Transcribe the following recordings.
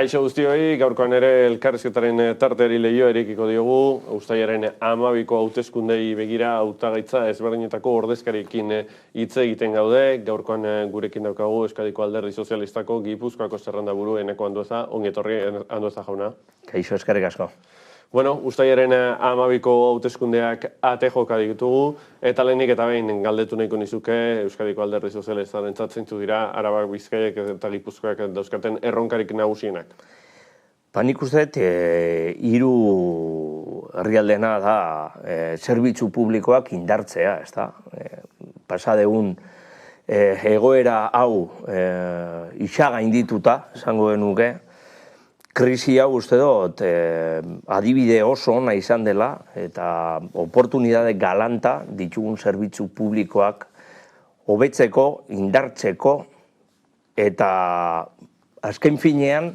Kaixo guztioi, gaurkoan ere elkarrizketaren tarteari lehioa erikiko diogu, uztailaren 12ko hauteskundei begira hautagaitza ezberdinetako ordezkariekin hitz egiten gaude. Gaurkoan gurekin daukagu Euskadiko Alderdi Sozialistako Gipuzkoako zerrendaburu Eneko Andueza. Ongi etorri Andueza jauna. Kaixo, eskerrik asko. Bueno, uztailaren 12ko hauteskundeak ate joka ditugu, eta lehenik eta behin galdetu nahiko nizuke Euskadiko Alderdi Sozialistarentzat zeintzuk dira Arabak, Bizkaiak eta Gipuzkoak dauzkaten erronkarik nagusienak. Nik uste dut, hiru herrialdeena da zerbitzu publikoak indartzea, ezta? Pasa degun egoera hau gaindituta, esango genuke, krisi hau uste dut adibide oso ona izan dela eta oportunitate galanta ditugun zerbitzu publikoak hobetzeko, indartzeko eta azken finean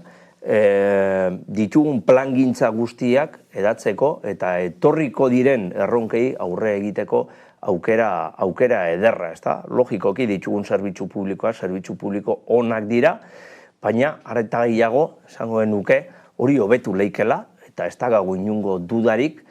ditugun plangintza guztiak edatzeko eta etorriko diren erronkei aurre egiteko aukera ederra, ezta? Logikoki ditugun zerbitzu publikoak, zerbitzu publiko onak dira, baina arreta gehiago, esango genuke, hori hobetu leikela, eta ez dagago inungo dudarik,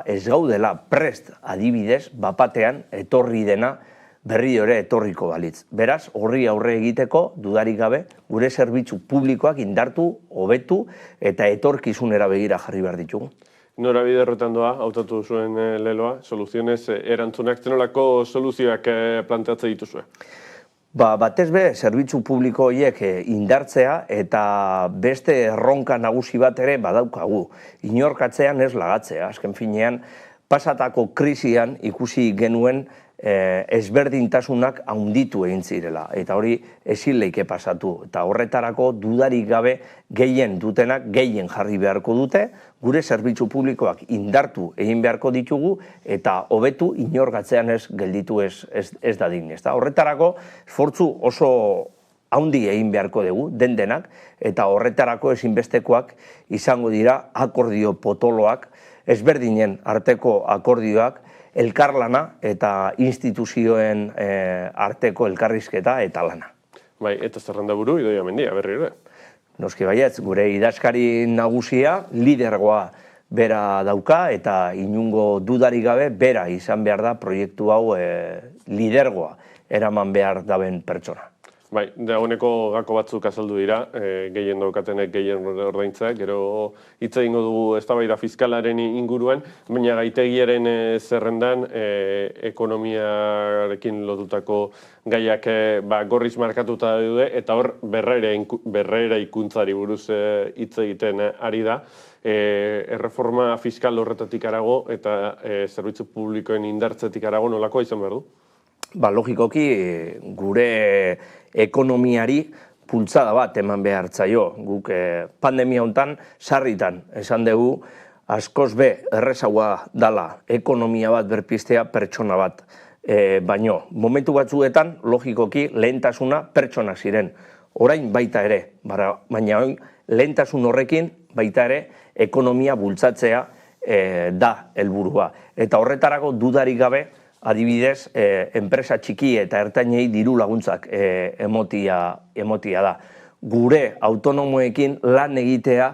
ez gaudela prest adibidez, bapatean etorri dena berri ere etorriko balitz. Beraz, horri aurre egiteko, dudarik gabe, gure zerbitzu publikoak indartu, hobetu, eta etorkizunera begira jarri behar ditugu. Norabide horretan doa, hautatu zuen leloa, soluzionez erantzunak, zenolako soluzioak planteatze dituzue? Batez be, zerbitzu publiko horiek indartzea eta beste erronka nagusi bat ere badaukagu. Inorkatzean ez lagatzea, azken finean, pasatako krisian ikusi genuen ezberdintasunak handitu egin zirela. Eta hori ezin leike pasatu. Eta horretarako dudarik gabe gehien dutenak gehien jarri beharko dute, gure zerbitzu publikoak indartu egin beharko ditugu eta hobetu inorkatzean ez gelditu ez dadin. Horretarako esfortzu oso handi egin beharko dugu, denak, eta horretarako ezinbestekoak izango dira akordio potoloak, ezberdinen arteko akordioak, elkarlana eta instituzioen arteko elkarrizketa eta lana. Bai, eta zerrendaburu Idoia Mendia, berri ere. Noski baietz, gure idazkari nagusia lidergoa bera dauka eta inungo dudarik gabe bera izan behar da proiektu hau lidergoa eraman behar daben pertsona. Bai, dagoeneko gako batzuk azaldu dira, gehien daukatenek gehien ordaintzea, gero hitz egingo dugu eztabaida fiskalaren inguruan, baina gaitegiaren zerrendan ekonomiarekin lotutako gaiak gorriz markatuta daude, eta hor berrera ikuntzari buruz hitz egiten ari da. Erreforma fiskal horretatik arago eta zerbitzu publikoen indartzetik arago nolakoa izan behar du? Logikoki gure ekonomiari bultzada bat eman behar zaio. Guk pandemia hontan sarritan esan dugu askoz be errezagoa dala ekonomia bat berpiztea pertsona bat. Baino, momentu batzuetan logikoki lehentasuna pertsona ziren. Orain baita ere, baina lehentasun horrekin baita ere ekonomia bultzatzea da helburua. Eta horretarako dudarik gabe, adibidez, enpresa txiki eta ertainei diru laguntzak emotia da. Gure autonomoekin lan egitea,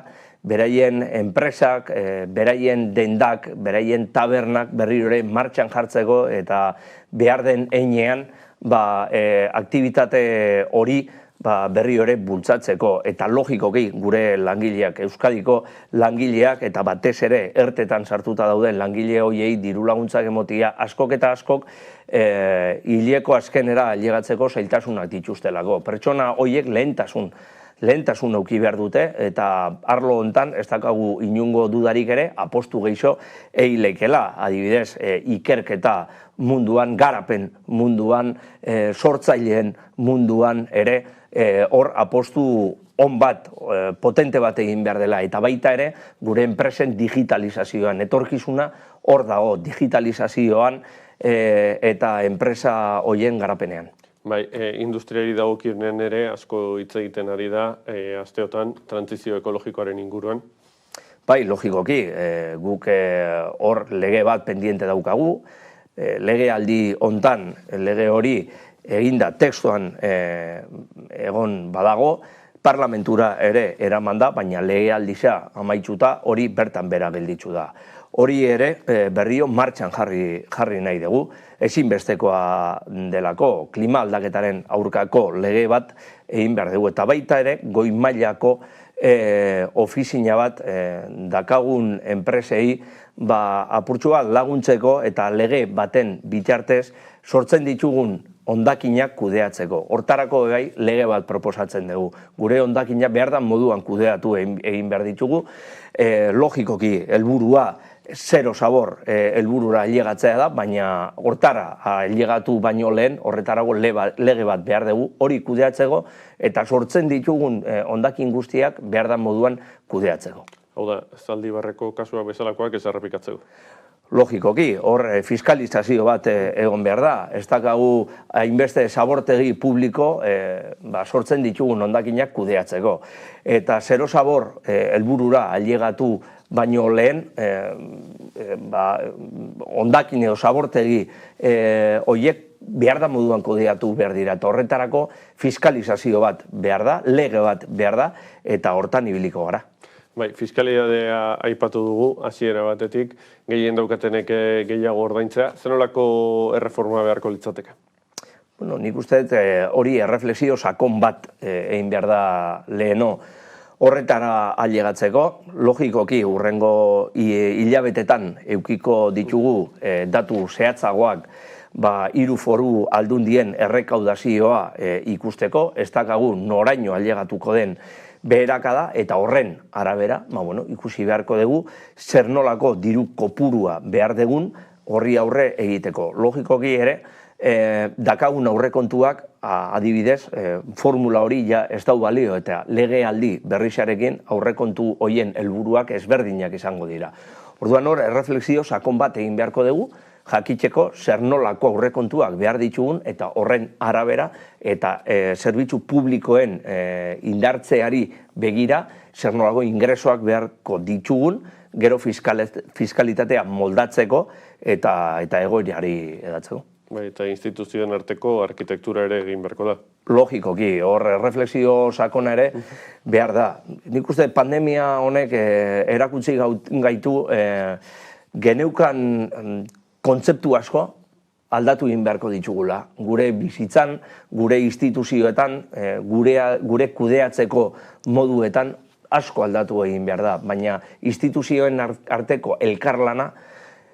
beraien enpresak, beraien dendak, beraien tabernak berriro ere martxan jartzeko eta behar den heinean aktibitate hori berri ere bultzatzeko eta logikoki gure langileak, Euskadiko langileak eta batez ere ertetan sartuta dauden langile horiei diru laguntzak emotia askok eta askok hileko azkenera ailegatzeko zailtasunak dituztelako. Pertsona horiek lehentasun eduki behar dute eta arlo hontan ez dakagu inungo dudarik ere apostu gehixo eileikela, adibidez ikerketa munduan, garapen munduan, sortzaileen munduan ere hor apostu on bat, potente bat egin behar dela eta baita ere gure enpresen digitalizazioan etorkizuna hor dago digitalizazioan eta enpresa horien garapenean. Bai, industriari dagokionean ere asko hitz egiten ari da asteotan trantsizio ekologikoaren inguruan. Bai, logikoki, guk hor lege bat pendiente daukagu, lege aldi hontan, lege hori eginda tekstuan egon badago, parlamentura ere eraman da, baina legealdia amaitzuta hori bertan bera gelditzu da. Hori ere berrio martxan jarri nahi dugu, ezinbestekoa delako klima aldaketaren aurkako lege bat egin behar dugu, eta baita ere goi mailako ofizina bat dakagun enpresei apurtxu bat laguntzeko eta lege baten bitartez sortzen ditugun hondakinak kudeatzeko. Hortarako gai lege bat proposatzen dugu. Gure hondakinak behar da moduan kudeatu egin behar ditugu. Logikoki helburua zero sabor helburura ailegatzea da, baina hortara ailegatu baino lehen horretarago lege bat behar dugu hori kudeatzeko eta sortzen ditugun hondakin guztiak behar da moduan kudeatzeko. Hau da, Zaldibarreko kasua bezalakoak ez errepikatzeko. Logikoki, hor fiskalizazio bat egon behar da. Ez dakagu hainbeste zabortegi publiko sortzen ditugun hondakinak kudeatzeko. Eta zero sabor helburura ailegatu baino lehen hondakin edo zabortegi horiek behar da moduan kudeatu behar dira. Eta horretarako fiskalizazio bat behar da, lege bat behar da, eta hortan ibiliko gara. Bai, fiskalidadea aipatu dugu, hasiera batetik, gehien daukatenek gehiago ordaintzea. Zenolako erreforma beharko litzateke? Bueno, nik uste hori erreflexio sakon bat egin behar da leheno horretara ailegatzeko. Logikoki, hurrengo hilabetetan eukiko ditugu datu zehatzagoak hiru foru aldundien errekaudazioa ikusteko, ez dakagu noraino ailegatuko den beherakada eta horren arabera, ikusi beharko dugu, zer nolako diru kopurua behar dugun horri aurre egiteko. Logikoki ere, dakagun aurrekontuak, adibidez, formula hori ja ez dau balio eta legealdi berrizarekin aurrekontu hoien helburuak ezberdinak izango dira. Orduan hor, erreflexio sakon bat egin beharko dugu, jakitzeko zer nolako aurrekontuak behar ditugun eta horren arabera eta zerbitzu publikoen indartzeari begira zer nolako ingresoak beharko ditugun gero fiskalitatea moldatzeko eta egoerari edatzeko. Bai, eta instituzioen arteko arkitektura ere egin beharko da. Logikoki, hor reflexio sakona ere behar da. Nik uste pandemia honek erakutsi gaitu geneukan kontzeptu asko aldatu egin beharko ditugula. Gure bizitzan, gure instituzioetan, gure kudeatzeko moduetan asko aldatu egin behar da. Baina instituzioen arteko elkarlana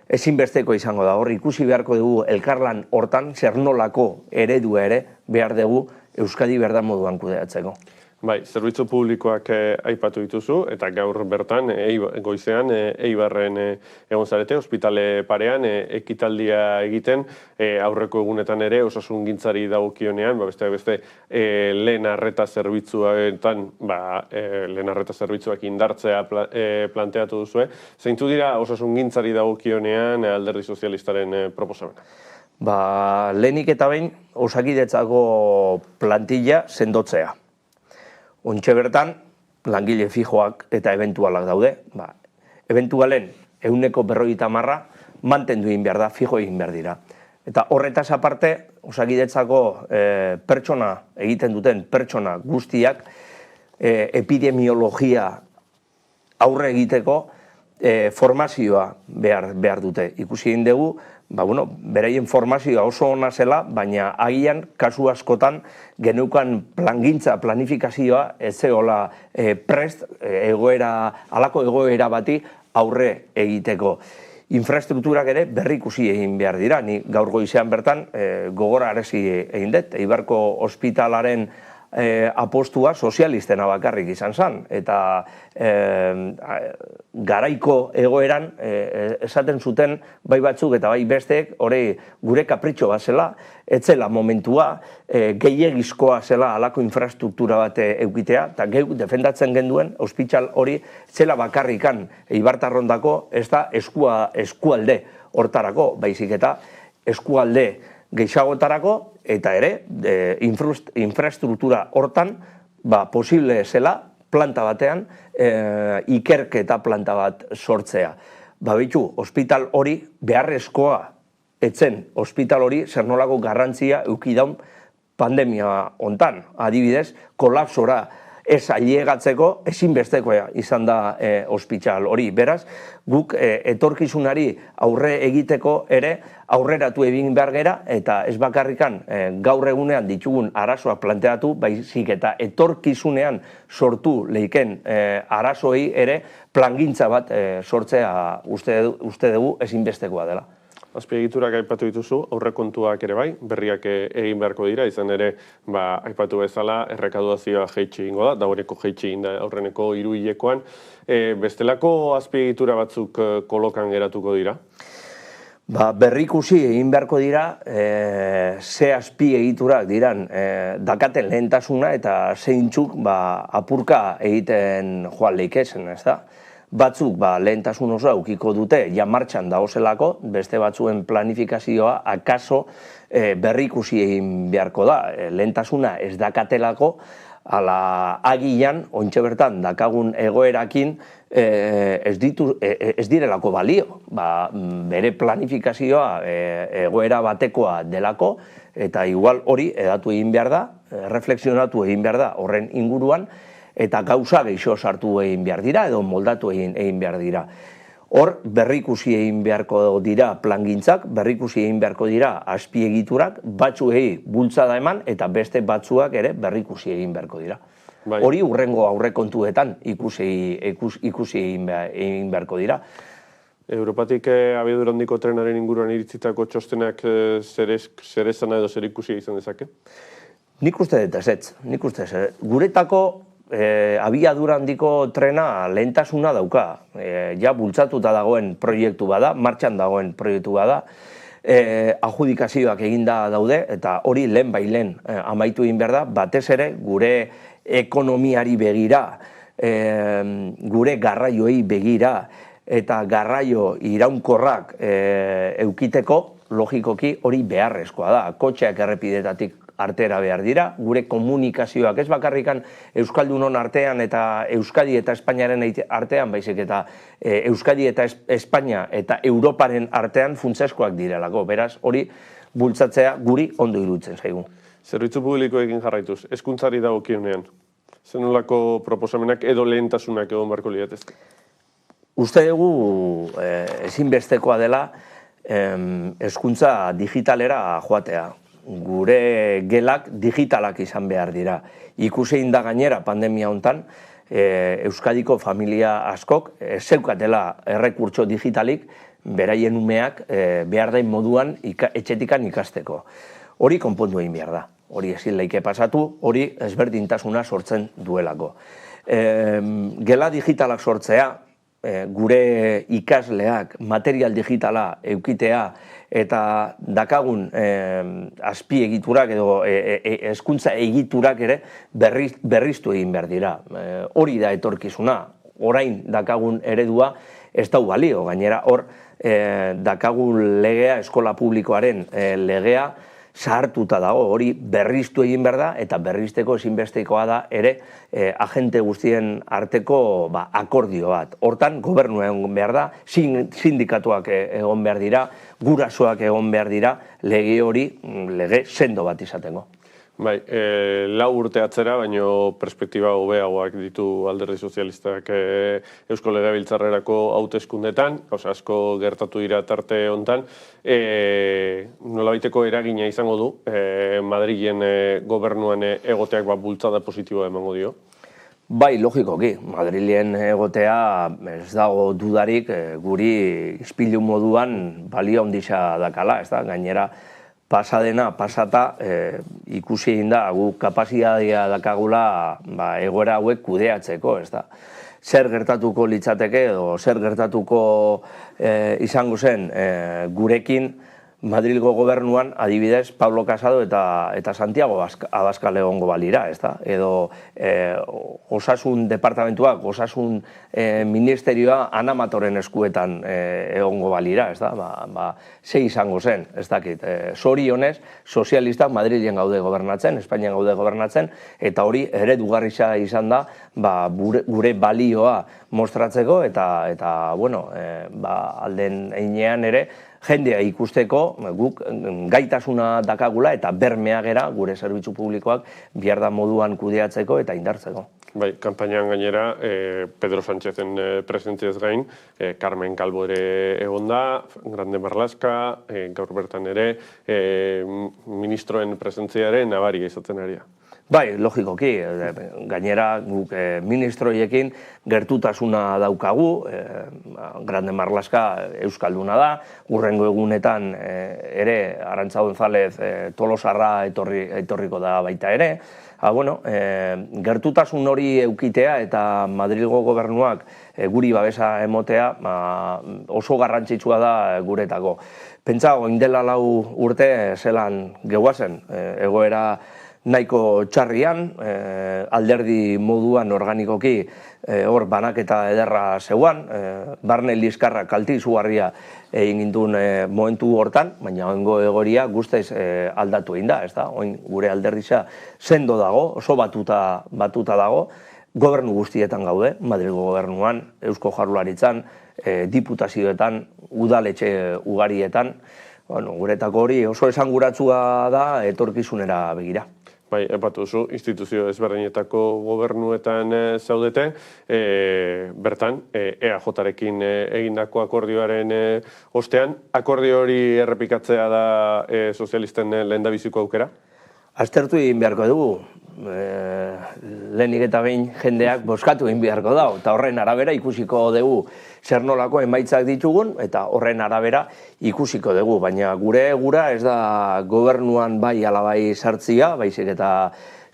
ezinbesteko izango da. Hor ikusi beharko dugu elkarlan hortan zer nolako eredua ere behar dugu Euskadi behar da moduan kudeatzeko. Bai, zerbitzu publikoak aipatu dituzu, eta gaur bertan, goizean, Eibarren egon zarete, ospitale parean, ekitaldia egiten, aurreko egunetan ere, osasungintzari dagokionean, beste lehen arreta zerbitzuetan, lehen arreta zerbitzuak indartzea planteatu duzue. Zeintu dira osasungintzari dagokionean Alderdi Sozialistaren proposamena? Lehenik eta behin, Osakidetzako plantilla sendotzea. Ontxe bertan, langile fijoak eta eventualak daude. Eventualen 150% mantendu egin behar da, fijo egin behar dira. Eta horretaz aparte, Osakidetzako pertsona egiten duten pertsona guztiak epidemiologia aurre egiteko formazioa behar dute. Ikusi egin dugu, beraien formazioa oso ona zela, baina agian kasu askotan geneukan plangintza, planifikazioa ez zehola prest halako egoera bati aurre egiteko. Infrastrukturak ere berrikusi egin behar dira. Ni gaur goizean bertan gogora aresi egin dut, Eibarko ospitalaren apostua sozialistena bakarrik izan zen. Eta garaiko egoeran esaten zuten bai batzuk eta bai besteek hori gure kapritxo bat zela, etzela momentua, gehiegizkoa zela halako infrastruktura bat eukitea, eta geuk defendatzen genduen ospital hori zela bakarrikan Eibartarrondako ez da eskualde hortarako, baizik eta eskualde gehiagotarako, eta ere, infrastruktura hortan, posible zela, planta batean, ikerketa planta bat sortzea. Bitu, ospital hori beharrezkoa etzen, ospital hori zer nolako garrantzia eukidaun pandemia hontan. Adibidez, kolapsora ez ailegatzeko ezinbestekoa izan da ospital hori. Beraz, guk etorkizunari aurre egiteko ere aurreratu egin behar gera, eta ez bakarrikan gaur egunean ditugun arazoak planteatu, baizik eta etorkizunean sortu leiken arazoei ere plangintza bat sortzea uste dugu ezinbestekoa dela. Azpiegiturak aipatu dituzu, aurrekontuak ere bai, berriak egin beharko dira, izan ere, aipatu bezala, errekaudazioa jeitsi egingo da, dagoeneko jeitsi egin da aurreneko 3 hilekoan. Bestelako azpiegitura batzuk kolokan geratuko dira? Berrikusi egin beharko dira, ze azpiegiturak diran dakaten lehentasuna eta zeintzuk apurka egiten joan leikezen, ez da? Batzuk lehentasun oso aukiko dute ja martxan dagozelako, beste batzuen planifikazioa akaso berrikusi egin beharko da. Lehentasuna ez dakatelako, ala agian, ontxe bertan, dakagun egoerakin ez direlako balio. Bere planifikazioa egoera batekoa delako, eta igual hori edatu egin behar da, reflexionatu egin behar da horren inguruan, eta gauza gehiago sartu egin behar dira, edo moldatu egin behar dira. Hor, berrikusi egin beharko dira plangintzak, berrikusi egin beharko dira azpiegiturak, batzuei bultzada eman, eta beste batzuak ere berrikusi egin beharko dira. Hori hurrengo aurrekontuetan ikusi egin beharko dira. Europatik abiadura handiko trenaren inguruan iritzitako txostenak zer esana edo zer ikusi izan dezake? Nik uste dut ez, nik uste ez. Guretako abiadura handiko trena lehentasuna dauka. Ja bultzatuta dagoen proiektu bada, martxan dagoen proiektu bada, adjudikazioak eginda daude, eta hori lehen bailen amaitu egin behar da, batez ere gure ekonomiari begira, gure garraioei begira, eta garraio iraunkorrak eukiteko, logikoki hori beharrezkoa da. Kotxeak errepidetatik artera behar dira, gure komunikazioak ez bakarrikan Euskaldunon artean eta Euskadi eta Espainiaren artean, baizik eta Euskadi eta Espainia eta Europaren artean funtseskoak direlako. Beraz, hori bultzatzea guri ondo iruditzen zaigu. Zerbitzu publikoekin jarraituz, hezkuntzari dagokionean, zenolako proposamenak edo lehentasunak egon beharko liratezke? Uste dugu ezinbestekoa dela hezkuntza digitalera joatea. Gure gelak digitalak izan behar dira. Ikusein da gainera pandemia hontan, Euskadiko familia askok zeukatela errekurtso digitalik beraien umeak behar dain moduan etxetikan ikasteko. Hori konpondu egin behar da. Hori ezin leike pasatu, hori ezberdintasuna sortzen duelako. Gela digitalak sortzea, gure ikasleak material digitala eukitea eta dakagun azpiegiturak edo hezkuntza egiturak ere berriztu egin behar dira. Hori da etorkizuna, orain dakagun eredua ez dau balio, gainera hor dakagun legea, eskola publikoaren legea, zahartuta dago, hori berriztu egin behar da, eta berrizteko ezinbestekoa da ere agente guztien arteko akordio bat. Hortan, gobernua egon behar da, sindikatuak egon behar dira, gurasoak egon behar dira, lege hori, lege sendo bat izateko. Bai, 4 urte atzera, baino perspektiba hobeagoak ditu Alderdi Sozialistak Eusko Legebiltzarrerako hauteskundetan, asko gertatu dira tarte hontan, nolabaiteko eragina izango du Madrilen gobernuan egoteak bultzada positiboa emango dio? Bai, logikoki, Madrilen egotea ez dago dudarik guri ispilu moduan balio handisa dakala, ez da, gainera pasadena, pasata, ikusi egin da, gu kapazitatea dakagula egoera hauek kudeatzeko, ez da. Zer gertatuko litzateke edo zer gertatuko izango zen gurekin Madrilgo gobernuan, adibidez, Pablo Casado eta Santiago Abascal egongo balira, ez da? Edo osasun departamentuak, osasun ministerioa Anamatoren eskuetan egongo balira, ez da? Ze izango zen, ez dakit. Zorionez, sozialistak Madrilen gaude gobernatzen, Espainian gaude gobernatzen, eta hori eredugarria izan da gure balioa mostratzeko, eta bueno, alden heinean ere, jendea ikusteko, guk gaitasuna dakagula eta bermea gera gure zerbitzu publikoak behar da moduan kudeatzeko eta indartzeko. Bai, kanpainan gainera, Pedro Sánchezen presentziaz gain, Carmen Calvo ere egon da, Grande Marlaska, gaur bertan ere, ministroen presentziaren nabaria izaten ari da. Bai, logikoki, gainera guk ministroiekin gertutasuna daukagu, Grande Marlaska euskalduna da, hurrengo egunetan ere Arantza González Tolosarra etorriko da baita ere. Gertutasun hori eukitea eta Madrilgo gobernuak guri babesa emotea oso garrantzitsua da guretako. Pentsa, orain dela 4 urte zelan gehuazen, egoera nahiko txarrian, alderdi moduan organikoki hor banaketa ederra zeuan, barne liskarra kalti izugarria egin gintuen momentu hortan, baina oingo egoria guztiz aldatu egin da, ez da? Oin gure alderdisa sendo dago, oso batuta dago, gobernu guztietan gaude, Madrilgo gobernuan, Eusko Jaurlaritzan, diputazioetan, udaletxe ugarietan, guretako hori oso esanguratsua da etorkizunera begira. Bai, epatu duzu, instituzio ezberdinetako gobernuetan zaudete, bertan, EAJ-rekin egindako akordioaren ostean, akordio hori errepikatzea da sozialisten lehendabiziko aukera? Aztertu egin beharko dugu, lehenik eta behin jendeak bozkatu egin beharko da, eta horren arabera ikusiko dugu zer nolako emaitzak ditugun, eta horren arabera ikusiko dugu, baina gure gura ez da gobernuan bai alabai sartzia, baizik eta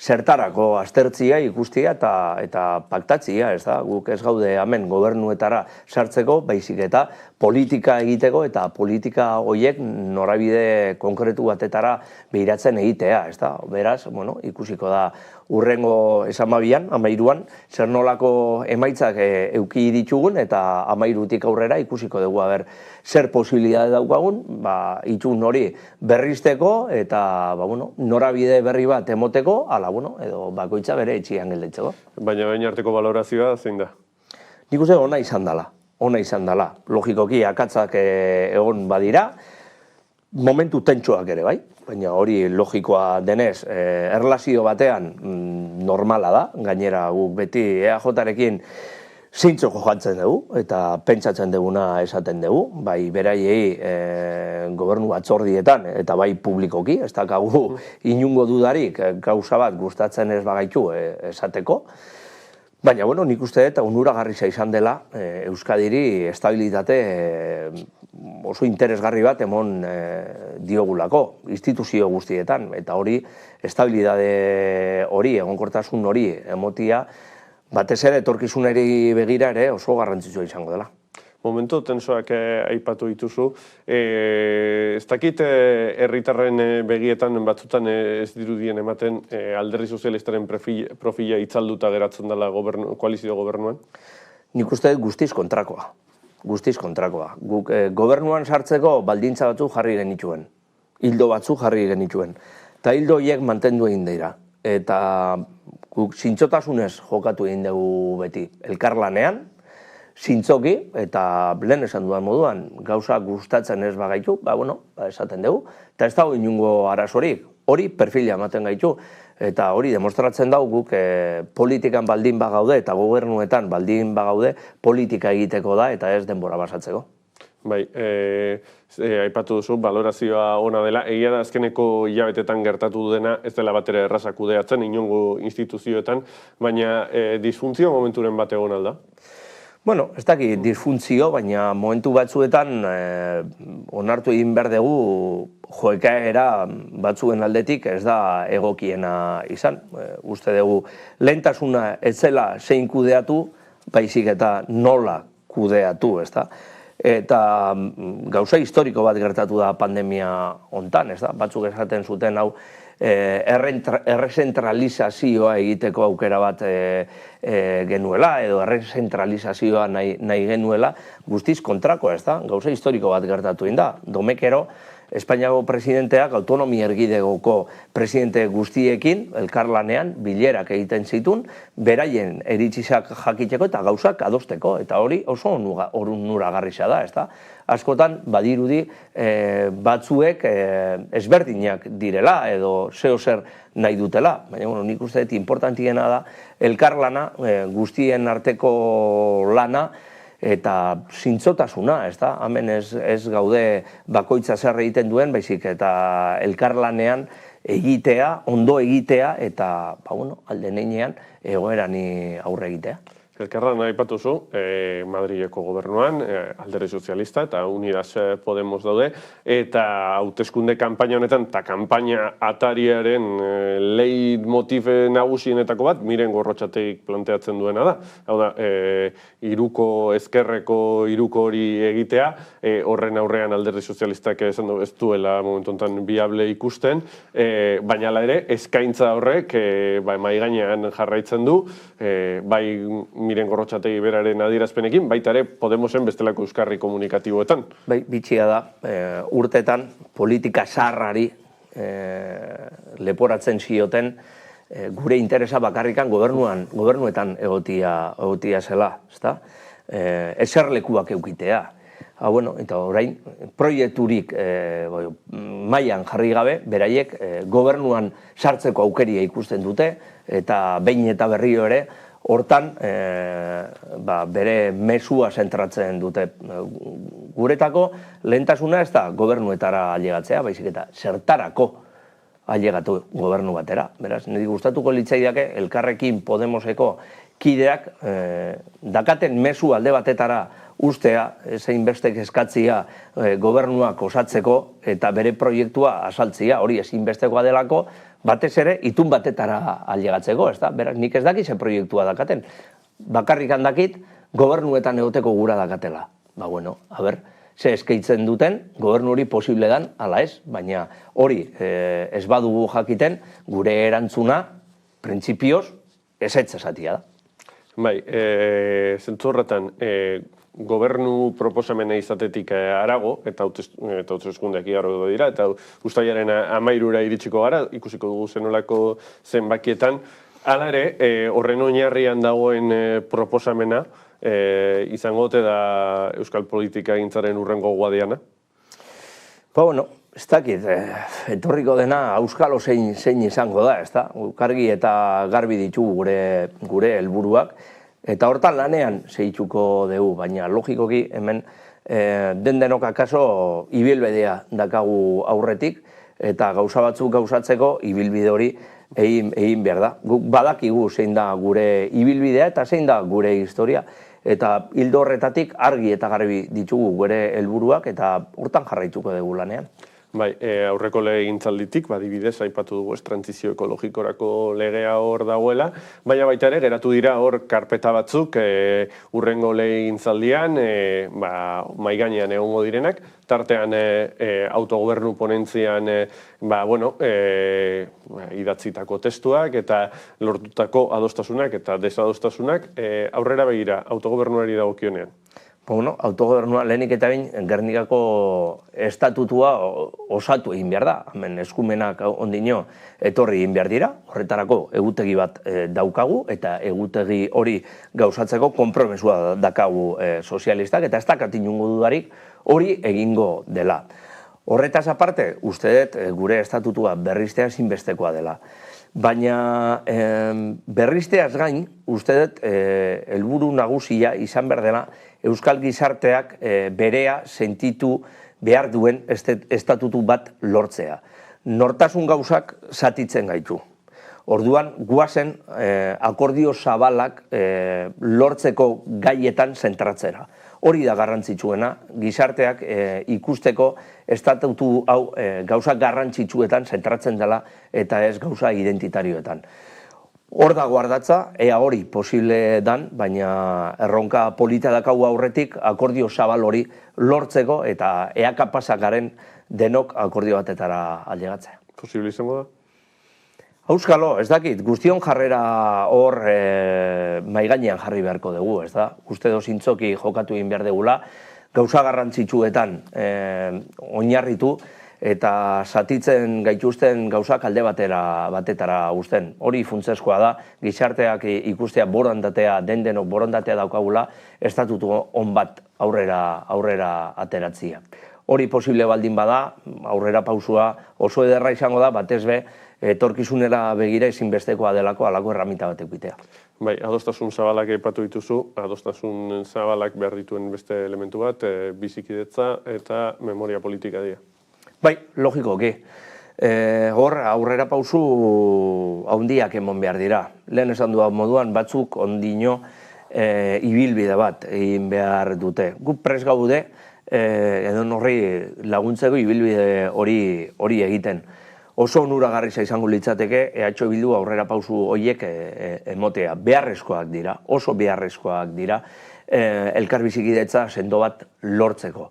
zertarako aztertzia, ikustia eta paktatzia, ez da, guk ez gaude hemen gobernuetara sartzeko, baizik eta politika egiteko eta politika horiek norabide konkretu batetara behiratzen egitea, ez da, beraz, ikusiko da urrengo esamabian, 13an, zer nolako emaitzak euki ditugun eta 13tik aurrera ikusiko dugu zer posibilitate daukagun, itun hori berrizteko eta norabide berri bat emoteko, edo bakoitza bere etxian gelditzeko. Baina bain arteko balorazioa zein da? Nik uste ona izan dela. Logikoki akatzak egon badira, momentu tentsuak ere bai, baina hori logikoa denez, erlazio batean normala da, gainera guk beti EAJ-rekin zintzo jokatzen dugu eta pentsatzen duguna esaten dugu, bai beraiei gobernu batzordietan eta bai publikoki, ez dakagu inungo dudarik gauza bat gustatzen ez bagaitu esateko. Baina, nik uste eta onuragarria izan dela Euskadiri estabilitate oso interesgarri bat emon diogulako, instituzio guztietan, eta hori, estabilitate hori, egonkortasun hori emotia, batez ere etorkizunari begira ere oso garrantzitsua izango dela. Momentu tensoak aipatu dituzu, ez dakit herritarren begietan batzutan ez dirudien ematen alderdi sozialistaren profila itzalduta geratzen dela koalizio gobernuan? Nik uste guztiz kontrakoa. Guk gobernuan sartzeko baldintza batzuk jarri genituen, hildo batzuk jarri genituen, eta hildo horiek mantendu egin dira. Eta guk zintzotasunez jokatu egin dugu beti elkarlanean, zintzoki, eta lehen esan dudan moduan, gauza gustatzen ez bagaitu, esaten dugu, eta ez dago inungo arazorik, hori perfila ematen gaitu, eta hori demostratzen dago guk politikan baldin bagaude, eta gobernuetan baldin bagaude, politika egiteko da, eta ez denbora basatzeko. Bai, aipatu duzu, balorazioa ona dela, egia da azkeneko hilabetetan gertatu dena, ez dela batera errazak kudeatzen, inongo instituzioetan, baina disfuntzio momenturen bat egon alda? Ez dakit disfuntzio, baina momentu batzuetan onartu egin behar dugu joekaera batzuen aldetik ez da egokiena izan. Uste dugu lehentasuna ez zela zein kudeatu, baizik eta nola kudeatu, ez da. Eta gauza historiko bat gertatu da pandemia hontan, ez da. Batzuk esaten zuten hau errezentralizazioa egiteko aukera bat genuela, edo errezentralizazioa nahi genuela, guztiz kontrakoa, ez da? Gauza historiko bat gertatu egin da. Domekero, Espainiako presidenteak autonomia erkidegoko presidente guztiekin elkarlanean bilerak egiten zituen, beraien iritzizak jakiteko eta gauzak adosteko, eta hori oso onuragarria da, ezta? Askotan badirudi batzuek ezberdinak direla edo zeo zer nahi dutela, baina nik uste dut importantiena da elkarlana, guztien arteko lana eta zintzotasuna, ezta? Hemen ez gaude bakoitza zer egiten duen, baizik eta elkarlanean egitea, ondo egitea eta alde neinean egoerani aurre egitea. Elkarlan aipatu zu, Madrileko gobernuan, Alderdi Sozialista eta Unidas Podemos daude, eta hauteskunde kanpaina honetan, eta kanpaina atariaren leitmotiv nagusienetako bat, Miren Gorrotxategik planteatzen duena da. Hau da, ezkerreko iruko hori egitea, horren aurrean Alderdi Sozialistak esan du ez duela momentu honetan viable ikusten, baina hala ere, eskaintza horrek mahai gainean jarraitzen du, bai Miren Gorrotxategi beraren adierazpenekin, baita ere Podemosen bestelako euskarri komunikatiboetan. Bai, bitxia da, urtetan politika sarrari leporatzen zioten gure interesa bakarrikan gobernuetan egotia zela, ezta? Eserlekuak eukitea. Eta orain, proiekturik mailan jarri gabe, beraiek gobernuan sartzeko aukeria ikusten dute, eta behin eta berriro ere, hortan bere mesua zentratzen dute. Guretako lehentasuna ez da gobernuetara ailegatzea, baizik eta zertarako ailegatu gobernu batera. Beraz, niri gustatuko litzaidake Elkarrekin Podemoseko kideak dakaten mezu alde batetara ustea, zein bestek eskatzia gobernuak osatzeko eta bere proiektua asaltzia, hori ezinbestekoa delako, batez ere itun batetara ailegatzeko, ezta? Beraz, nik ez dakit ze proiektua dakaten. Bakarrik handakit gobernuetan egoteko gura dakatela. Ze eskeitzen duten, gobernu hori posible dan, ala ez, baina hori ez badugu jakiten, gure erantzuna, printzipioz, ezetz esatia da. Bai, zentzu horretan, gobernu proposamena izatetik harago, eta hauteskundeak igaro dira, eta uztailaren 13 iritsiko gara, ikusiko dugu zenolako zenbakietan. Hala ere, horren oinarrian dagoen proposamena izango ote da euskal politika gintzaren urrengo guadiana? Ez dakit, etorriko dena auskalo zein izango da, ez da? Argi eta garbi ditugu gure helburuak, eta hortan lanean zehituko dugu, baina logikoki hemen denok akaso ibilbidea dakagu aurretik, eta gauza batzuk gauzatzeko ibilbide hori egin behar da. Guk badakigu zein da gure ibilbidea eta zein da gure historia, eta hildo horretatik argi eta garbi ditugu gure helburuak eta hortan jarraituko dugu lanean. Bai, aurreko legegintzalditik, adibidez, aipatu dugu trantsizio ekologikorako legea hor dagoela, baina baita ere, geratu dira hor karpeta batzuk urrengo legegintzaldian mahai gainean egongo direnak, tartean autogobernu ponentzian idatzitako testuak eta lortutako adostasunak eta desadostasunak aurrera begira autogobernuari dagokionean. Autogobernua lehenik eta behin Gernikako estatutua osatu egin behar da. Hemen eskumenak ondino etorri egin behar dira, horretarako egutegi bat daukagu eta egutegi hori gauzatzeko konpromesua dakagu sozialistak eta ez dakat inongo dudarik hori egingo dela. Horretaz aparte, uste dut gure estatutua berriztea ezinbestekoa dela. Baina berrizteaz gain, uste dut helburu nagusia izan behar dela Euskal gizarteak berea sentitu behar duen estatutu bat lortzea. Nortasun gauzak zatitzen gaitu. Orduan, guazen akordio zabalak lortzeko gaietan zentratzera. Hori da garrantzitsuena, gizarteak ikusteko estatutu hau gauza garrantzitsuetan zentratzen dela eta ez gauza identitarioetan. Hor dago ardatza, ea hori posible dan, baina erronka polita dakau aurretik akordio zabal hori lortzeko eta ea kapazak garen denok akordio batetara ailegatzea. Posible izango da? Auskalo, ez dakit, guztion jarrera hor mahai gainean jarri beharko dugu, ez da? Uste zintzoki jokatu egin behar dugula, gauza garrantzitsuetan oinarritu eta zatitzen gaituzten gauzak alde batetara uzten. Hori funtsezkoa da, gizarteak ikustea borondatea, denok borondatea daukagula, estatutu on bat aurrera ateratzia. Hori posible baldin bada, aurrera pausua oso ederra izango da, batez be, etorkizunera begira ezinbestekoa delako alako erramita batek bitea. Bai, adostasun zabalak aipatu dituzu, adostasun zabalak behar dituen beste elementu bat, bizikidetza eta memoria politika dira. Bai, logikoki. Hor, aurrera pausu handiak emon behar dira. Lehen esan duan moduan, batzuk ondino ibilbide bat egin behar dute. Gu prest gaude, edo horri laguntzeko ibilbide hori egiten. Oso onuragarria izango litzateke EH Bildu aurrera pausu horiek emotea. Beharrezkoak dira, oso beharrezkoak dira, elkar bizikidetza sendo bat lortzeko.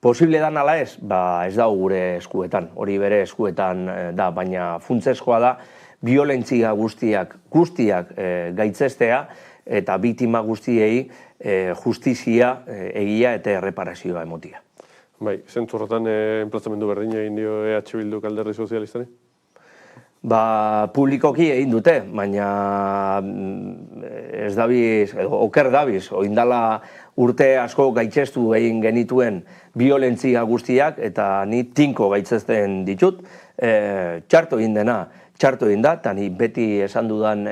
Posible dan ala ez? Ba, ez dago gure eskuetan, hori bere eskuetan da, baina funtsezkoa da violentzia guztiak gaitzestea eta biktima guztiei justizia egia eta erreparazioa emotia. Bai, zentzu horretan enplazamendu berdina egin dio EH Bilduk Alderdi Sozialistari? Ba, publikoki egin dute, baina ez dabiz, oker dabiz, oindala urte asko gaitzestu egin genituen violentzia guztiak, eta ni tinko gaitzesten ditut, txarto egin dena, txarto egin da, eta ni beti esan dudan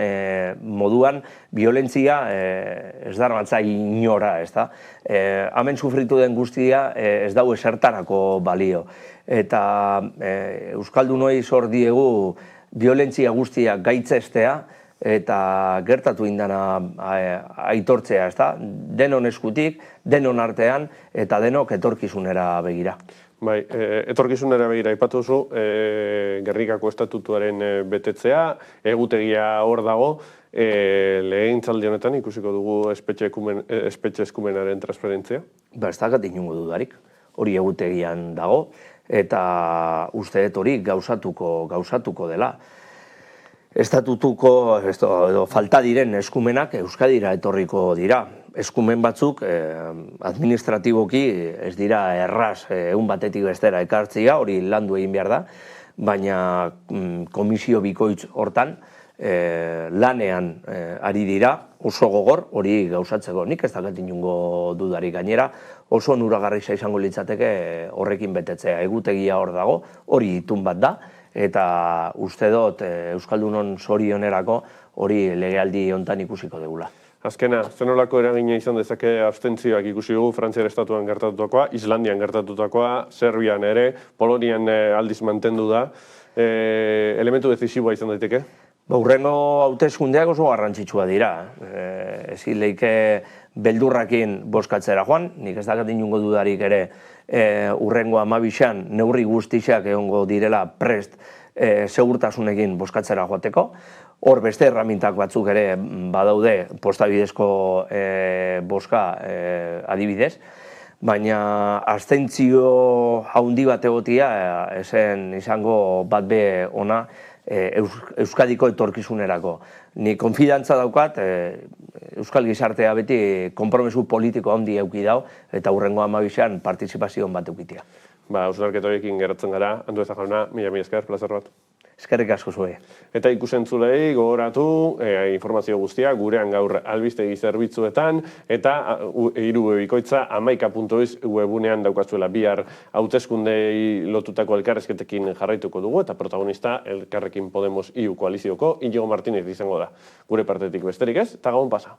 moduan, violentzia ez darmatza inora, ez da? Hemen sufritu den guztia ez dago esertarako balio. Eta Euskaldunoi zor diegu violentzia guztiak gaitzestea, eta gertatu indana aitortzea, ez da? Denon eskutik, denon artean, eta denok etorkizunera begira. Bai, etorkizunera begira aipatu duzu, Gernikako estatutuaren betetzea, egutegia hor dago, legegintzaldi honetan ikusiko dugu espetxe eskumenaren transferentzia? Ba, ez dakat inongo dudarik, hori egutegian dago, eta uste dut hori gauzatuko dela. Estatutuko edo falta diren eskumenak Euskadira etorriko dira. Eskumen batzuk administratiboki ez dira erraz egun batetik bestera ekartzia, hori landu egin behar da, baina komisio bikoitz hortan lanean ari dira, oso gogor hori gauzatzeko. Nik ez dakat inongo dudarik gainera, oso onuragarria izango litzateke horrekin betetzea. Egutegia hor dago, hori itun bat da, eta uste dut Euskaldunon zorionerako hori legealdi hontan ikusiko degula. Azkena, zenolako eragina izan dezake abstentzioak ikusi dugu Frantziar estatuan gertatutakoa, Islandian gertatutakoa, Serbian ere, Polonian aldiz mantendu da. Elementu decisiboa izan daiteke? Hurrengo hauteskundeak oso garrantzitsua dira. Ezin leike beldurrakin bozkatzera joan, nik ez dakat inongo dudarik ere hurrengo 12an neurri guztiak egongo direla prest segurtasunekin bozkatzera joateko. Hor beste erramintak batzuk ere badaude postabidezko bozka adibidez, baina abstentzio haundi bat egotia esen izango bat be ona Euskadiko etorkizunerako. Ni konfidantza daukat, Euskal gizartea beti konpromesu politiko handi eduki dau, eta hurrengo 12an partizipazioan bat eukitea. Ba, hausnarketa horiekin geratzen gara, Andueza jauna, mila esker, plazer bat. Eskerrik asko zuei. Eta ikusentzulei gogoratu informazio guztia gurean gaur albistegi zerbitzuetan eta irubebikoitza 11.is webunean daukazuela bihar hauteskundei lotutako elkarrezketekin jarraituko dugu eta protagonista Elkarrekin Podemos iu koalizioko Iñigo Martínez izango da. Gure partetik besterik ez, eta gabon pasa.